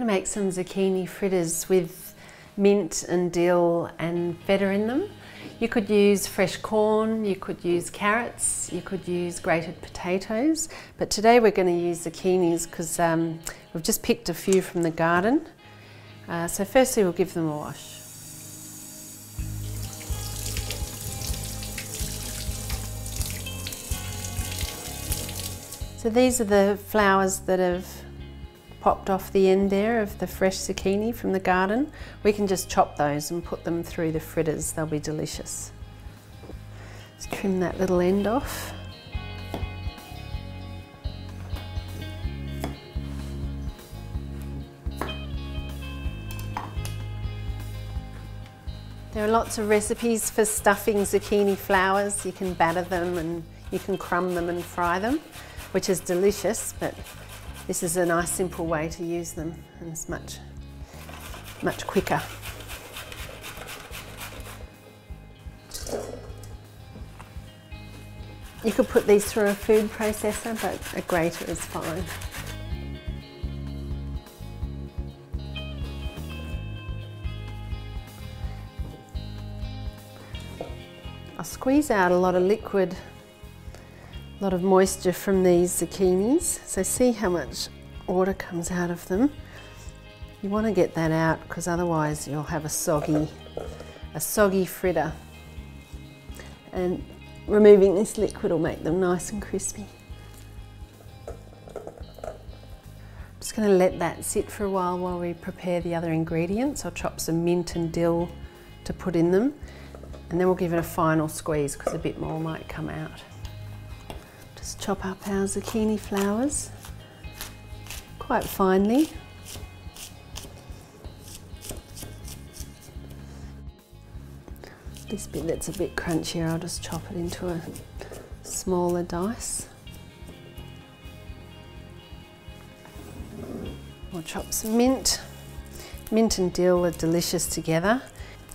going to make some zucchini fritters with mint and dill and feta in them. You could use fresh corn, you could use carrots, you could use grated potatoes, but today we're going to use zucchinis because we've just picked a few from the garden. So firstly we'll give them a wash. So these are the flowers that have popped off the end there of the fresh zucchini from the garden. We can just chop those and put them through the fritters, they'll be delicious. Just trim that little end off. There are lots of recipes for stuffing zucchini flowers. You can batter them and you can crumb them and fry them, which is delicious, but this is a nice simple way to use them and it's much quicker. You could put these through a food processor, but a grater is fine. I'll squeeze out a lot of liquid, a lot of moisture from these zucchinis, so see how much water comes out of them. You want to get that out because otherwise you'll have a soggy fritter, and removing this liquid will make them nice and crispy. Just going to let that sit for a while we prepare the other ingredients. I'll chop some mint and dill to put in them, and then we'll give it a final squeeze because a bit more might come out. Just chop up our zucchini flowers quite finely. This bit that's a bit crunchier, I'll just chop it into a smaller dice. We'll chop some mint. Mint and dill are delicious together.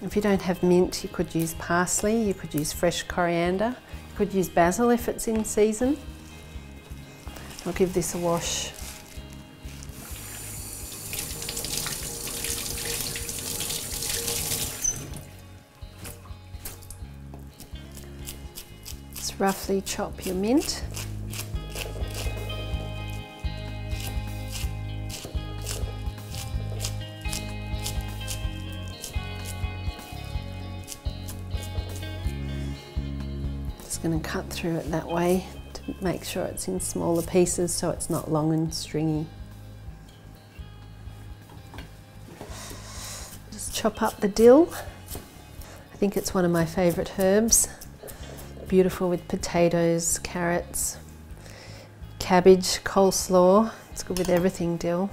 If you don't have mint, you could use parsley, you could use fresh coriander. Could use basil if it's in season. I'll give this a wash. Just roughly chop your mint. Going to cut through it that way to make sure it's in smaller pieces so it's not long and stringy. Just chop up the dill. I think it's one of my favourite herbs. Beautiful with potatoes, carrots, cabbage, coleslaw. It's good with everything, dill.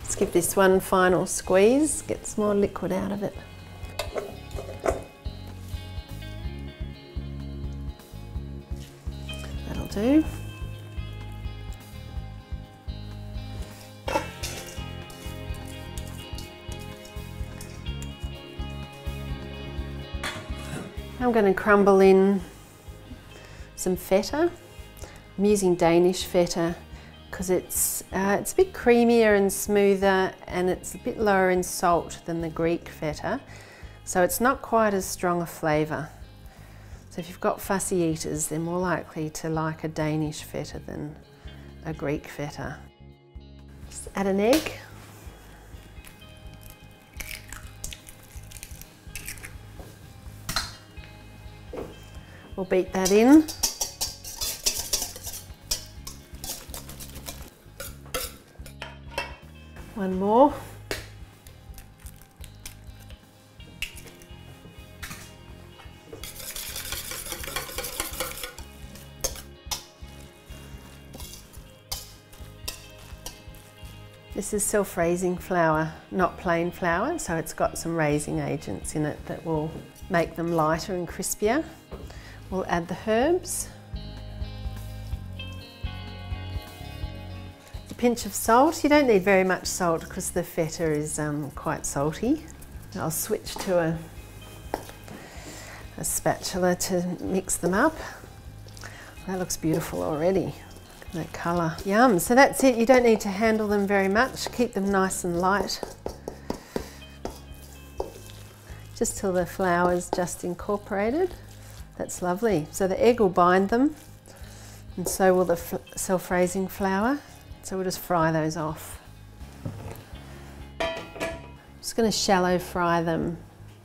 Let's give this one final squeeze, get some more liquid out of it. Do. I'm going to crumble in some feta. I'm using Danish feta because it's a bit creamier and smoother, and it's a bit lower in salt than the Greek feta, so it's not quite as strong a flavour. So if you've got fussy eaters, they're more likely to like a Danish feta than a Greek feta. Just add an egg. We'll beat that in. One more. This is self-raising flour, not plain flour, so it's got some raising agents in it that will make them lighter and crispier. We'll add the herbs. A pinch of salt. You don't need very much salt because the feta is quite salty. I'll switch to a spatula to mix them up. That looks beautiful already. That colour. Yum. So that's it. You don't need to handle them very much. Keep them nice and light. Just till the flour's just incorporated. That's lovely. So the egg will bind them, and so will the self-raising flour. So we'll just fry those off. Just going to shallow fry them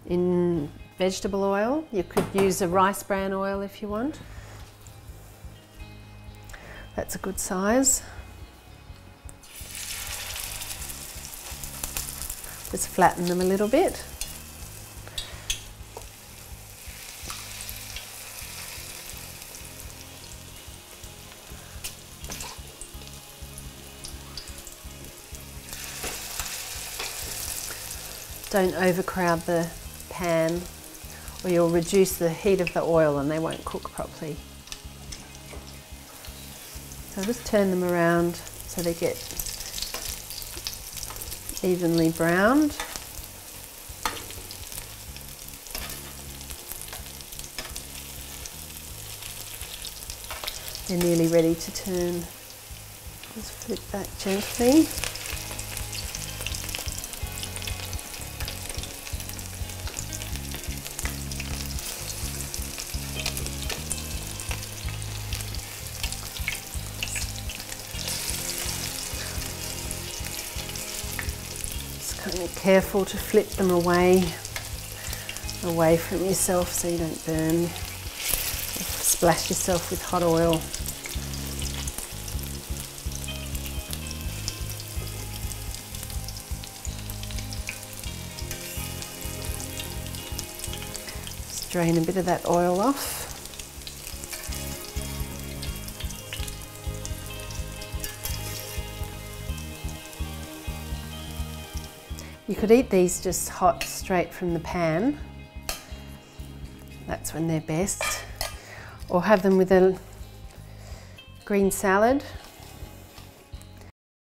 in vegetable oil. You could use a rice bran oil if you want. That's a good size. Just flatten them a little bit. Don't overcrowd the pan, or you'll reduce the heat of the oil and they won't cook properly. So just turn them around so they get evenly browned. They're nearly ready to turn. Just flip back gently. Be careful to flip them away from yourself so you don't burn, splash yourself with hot oil. Just drain a bit of that oil off. You could eat these just hot, straight from the pan. That's when they're best. Or have them with a green salad.